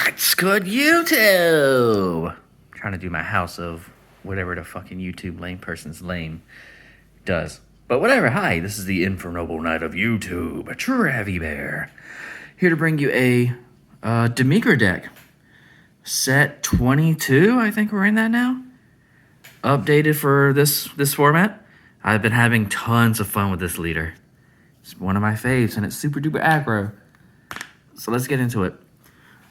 What's good, YouTube? Trying to do my house of whatever the fucking YouTube lame person's lame does. But whatever, hi, this is the Infernoble Knight of YouTube, Travy Bear. Here to bring you a Demigra deck. Set 22, I think we're in that now. Updated for this format. I've been having tons of fun with this leader. It's one of my faves, and it's super duper aggro. So let's get into it.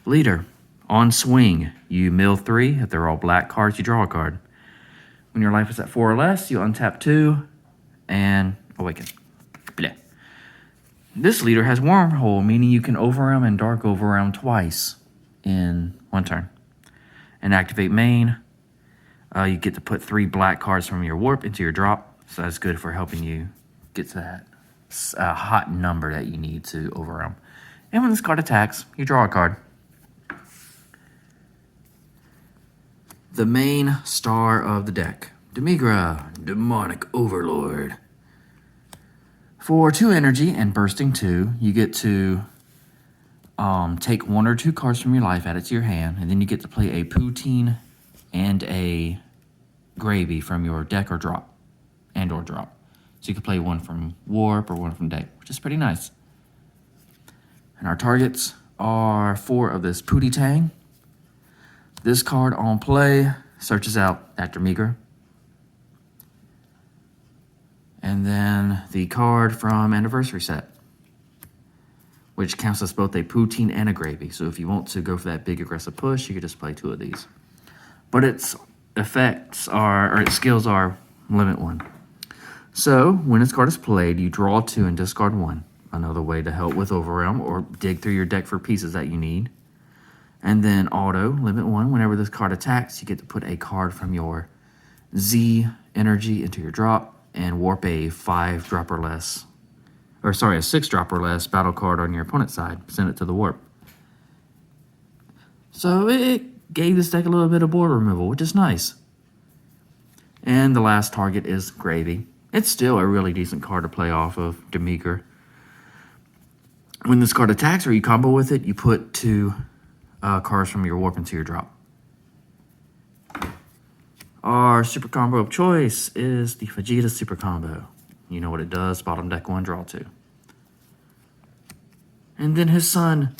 Leader. On swing, you mill 3. If they're all black cards, you draw a card. When your life is at 4 or less, you untap 2 and awaken. Bleh. This leader has Wormhole, meaning you can overwhelm and dark overwhelm twice in one turn. And activate main, you get to put 3 black cards from your warp into your drop. So that's good for helping you get to that hot number that you need to overwhelm. And when this card attacks, you draw a card. The main star of the deck, Demigra, Demonic Overlord. For 2 energy and bursting 2, you get to take 1 or 2 cards from your life, add it to your hand, and then you get to play a poutine and a gravy from your deck or drop, and/or drop. So you can play 1 from warp or 1 from deck, which is pretty nice. And our targets are 4 of this Pootie Tang. This card on play searches out that Demigra. And then the card from Anniversary Set, which counts as both a poutine and a gravy. So if you want to go for that big aggressive push, you could just play 2 of these. But its effects are, or its skills are, limit 1. So when this card is played, you draw 2 and discard 1. Another way to help with Overwhelm or dig through your deck for pieces that you need. And then auto, limit 1. Whenever this card attacks, you get to put a card from your Z energy into your drop and warp a 5-drop or less, or sorry, a 6-drop or less battle card on your opponent's side. Send it to the warp. So it gave this deck a little bit of board removal, which is nice. And the last target is Gravy. It's still a really decent card to play off of Demigra. When this card attacks or you combo with it, you put 2 cards from your warp into your drop. Our super combo of choice is the Vegeta Super Combo. You know what it does, bottom deck 1, draw 2. And then his son,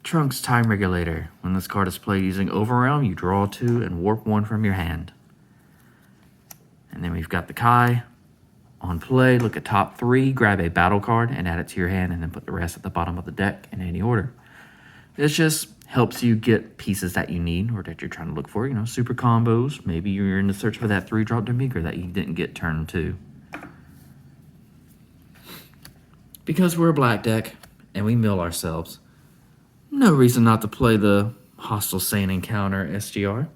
Trunks Time Regulator. When this card is played using Overwhelm, you draw 2 and warp 1 from your hand. And then we've got the Kai. On play, look at top 3, grab a battle card and add it to your hand, and then put the rest at the bottom of the deck in any order. This just helps you get pieces that you need or that you're trying to look for. You know, super combos. Maybe you're in the search for that 3-drop Demigra that you didn't get turn 2. Because we're a black deck and we mill ourselves, no reason not to play the Hostile Saiyan Encounter SGR.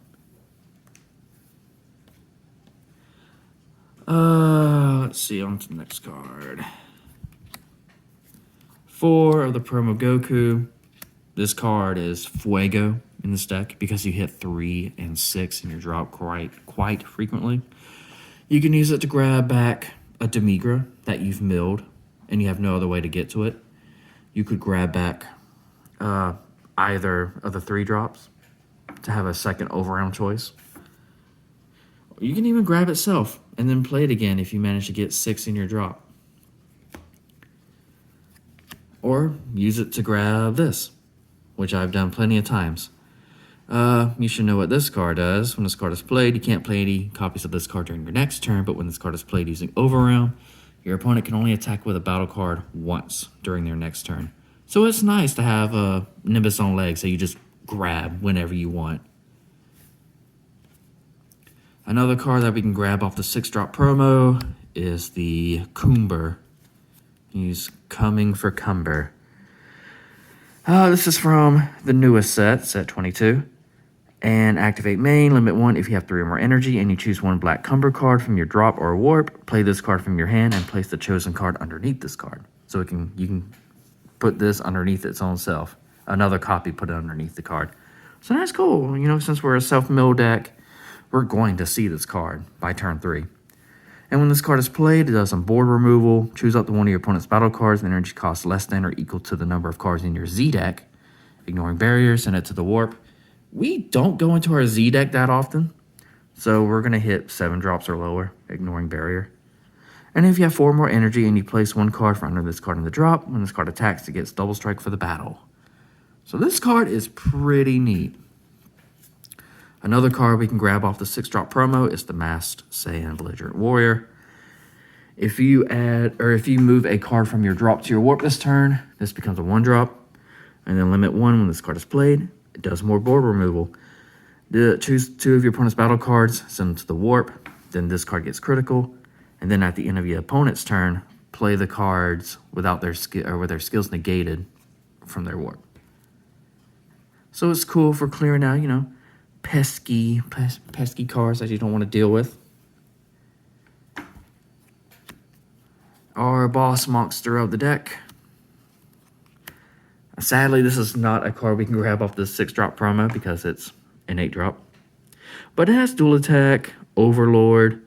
Let's see, on to the next card. 4 of the promo Goku. This card is Fuego in this deck because you hit 3 and 6 in your drop quite frequently. You can use it to grab back a Demigra that you've milled and you have no other way to get to it. You could grab back either of the 3 drops to have a second overround choice. You can even grab itself and then play it again if you manage to get 6 in your drop. Or use it to grab this, which I've done plenty of times. You should know what this card does. When this card is played, you can't play any copies of this card during your next turn, but when this card is played using Overwhelm, your opponent can only attack with a battle card once during their next turn. So it's nice to have a Nimbus on legs that you just grab whenever you want. Another card that we can grab off the 6-drop promo is the Coomber. He's coming for Cumber. This is from the newest set 22. And activate main, limit 1 if you have 3 or more energy, and you choose 1 black Cumber card from your drop or warp. Play this card from your hand and place the chosen card underneath this card. So you can put this underneath its own self. Another copy, put it underneath the card. So that's cool. You know, since we're a self-mill deck, we're going to see this card by turn 3. And when this card is played, it does some board removal. Choose up to one of your opponent's battle cards. The energy costs less than or equal to the number of cards in your Z deck. ignoring barrier, send it to the warp. We don't go into our Z deck that often, so we're going to hit 7 drops or lower, ignoring barrier. And if you have 4 more energy and you place 1 card for under this card in the drop, when this card attacks, it gets double strike for the battle. So this card is pretty neat. Another card we can grab off the 6-drop promo is the Masked Saiyan Belligerent Warrior. If you move a card from your drop to your warp this turn, this becomes a 1-drop. And then limit 1 when this card is played. It does more board removal. Choose 2 of your opponent's battle cards, send them to the warp. Then this card gets critical. And then at the end of your opponent's turn, play the cards without their with their skills negated from their warp. So it's cool for clearing out, you know, pesky cards that you don't want to deal with. Our boss monster of the deck. Sadly, this is not a card we can grab off the 6-drop promo because it's an 8-drop. But it has dual attack, Overlord,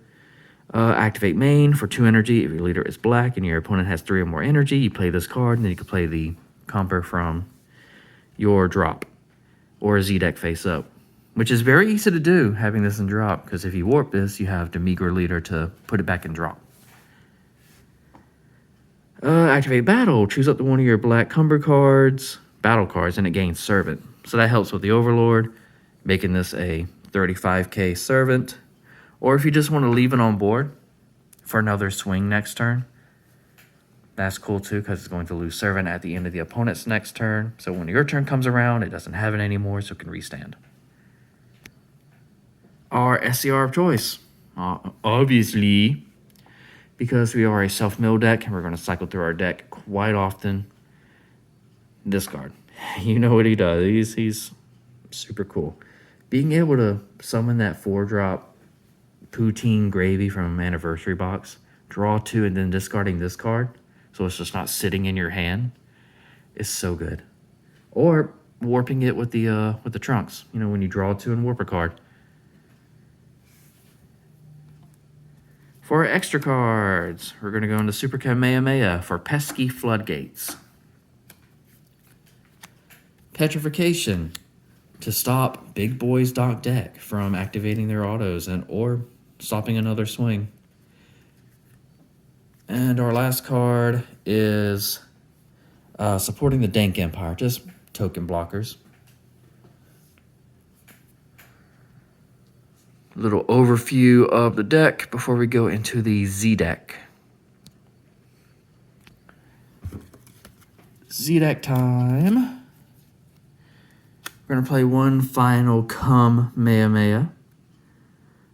activate main for 2 energy. If your leader is black and your opponent has 3 or more energy, you play this card, and then you can play the combo from your drop or a Z deck face up, which is very easy to do having this in drop, because if you warp this, you have Demigra leader to put it back in drop. Activate battle. Choose up to one of your black battle cards, and it gains servant. So that helps with the Overlord, making this a 35k servant. Or if you just want to leave it on board for another swing next turn, that's cool too, because it's going to lose servant at the end of the opponent's next turn. So when your turn comes around, it doesn't have it anymore, so it can restand. Our SCR of choice, obviously, because we are a self-mill deck and we're going to cycle through our deck quite often. This card, you know what he does. He's super cool. Being able to summon that 4-drop poutine gravy from Anniversary Box, draw 2, and then discarding this card, so it's just not sitting in your hand, is so good. Or warping it with the trunks. You know, when you draw 2 and warp a card. For our extra cards, we're going to go into Super Kamehameha for Pesky Floodgates. Petrification, to stop Big Boy's Dock deck from activating their autos or stopping another swing. And our last card is supporting the Dank Empire, just token blockers. Little overview of the deck before we go into the Z deck. Z deck time. We're going to play one final Kamehameha.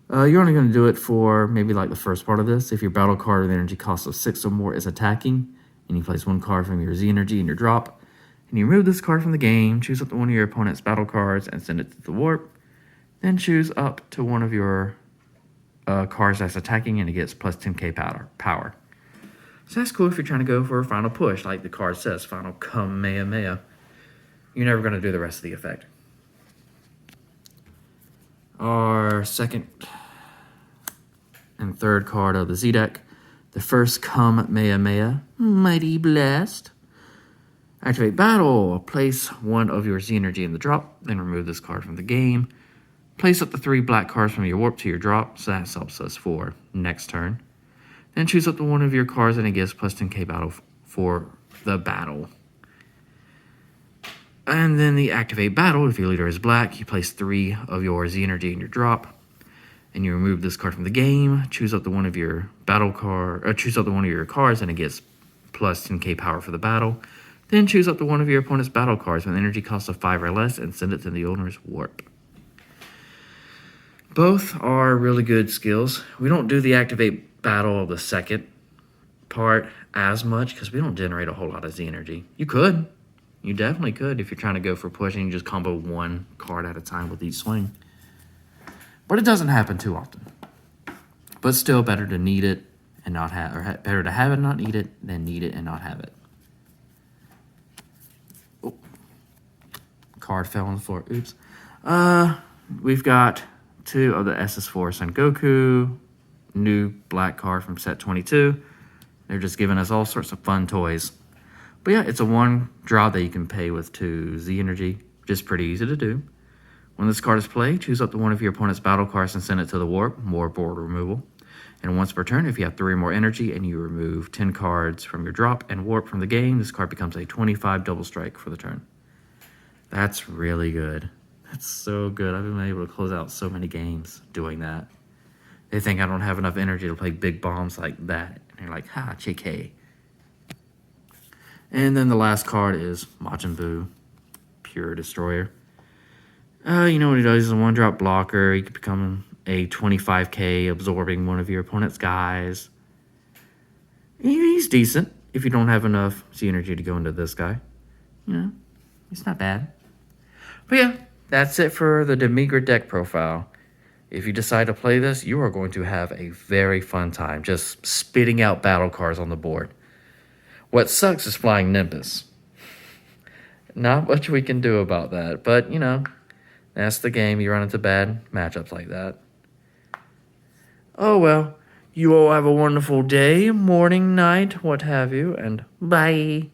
You're only going to do it for maybe like the first part of this. If your battle card with energy cost of 6 or more is attacking, and you place 1 card from your Z energy in your drop, and you remove this card from the game, choose up to one of your opponent's battle cards and send it to the warp. Then choose up to one of your cards that's attacking, and it gets plus 10k power. So that's cool if you're trying to go for a final push, like the card says, final Kamehameha. You're never going to do the rest of the effect. Our second and third card of the Z deck. The first Kamehameha, Mighty Blast. Activate battle. Place 1 of your Z energy in the drop, then remove this card from the game. Place up the 3 black cards from your warp to your drop, so that helps us for next turn. Then choose up to one of your cards, and it gives plus 10k battle for the battle. And then the activate battle, if your leader is black, you place 3 of your Z energy in your drop, and you remove this card from the game. Choose up to one of your choose up to one of your cards, and it gets plus 10k power for the battle. Then choose up to one of your opponent's battle cards with energy cost of 5 or less, and send it to the owner's warp. Both are really good skills. We don't do the activate battle of the second part as much because we don't generate a whole lot of Z energy. You could. You definitely could if you're trying to go for pushing. You just combo 1 card at a time with each swing. But it doesn't happen too often. But still better to need it and not have, or better to have it and not need it than need it and not have it. Oh. Card fell on the floor. Oops. We've got 2 of the SS4 Son Goku, new black card from set 22. They're just giving us all sorts of fun toys. But yeah, it's a 1 drop that you can pay with 2 Z energy, which is pretty easy to do. When this card is played, choose up to one of your opponent's battle cards and send it to the warp, more board removal. And once per turn, if you have 3 or more energy and you remove 10 cards from your drop and warp from the game, this card becomes a 25 double strike for the turn. That's really good. That's so good. I've been able to close out so many games doing that. They think I don't have enough energy to play big bombs like that. And you're like, ha, JK. And then the last card is Majin Buu, Pure Destroyer. You know what he does? He's a 1-drop blocker. He could become a 25k, absorbing one of your opponent's guys. He's decent if you don't have enough Z energy to go into this guy. You know, it's not bad. But yeah, that's it for the Demigra deck profile. If you decide to play this, you are going to have a very fun time just spitting out battle cards on the board. What sucks is flying Nimbus. Not much we can do about that, but you know, that's the game. You run into bad matchups like that. Oh well, you all have a wonderful day, morning, night, what have you, and bye.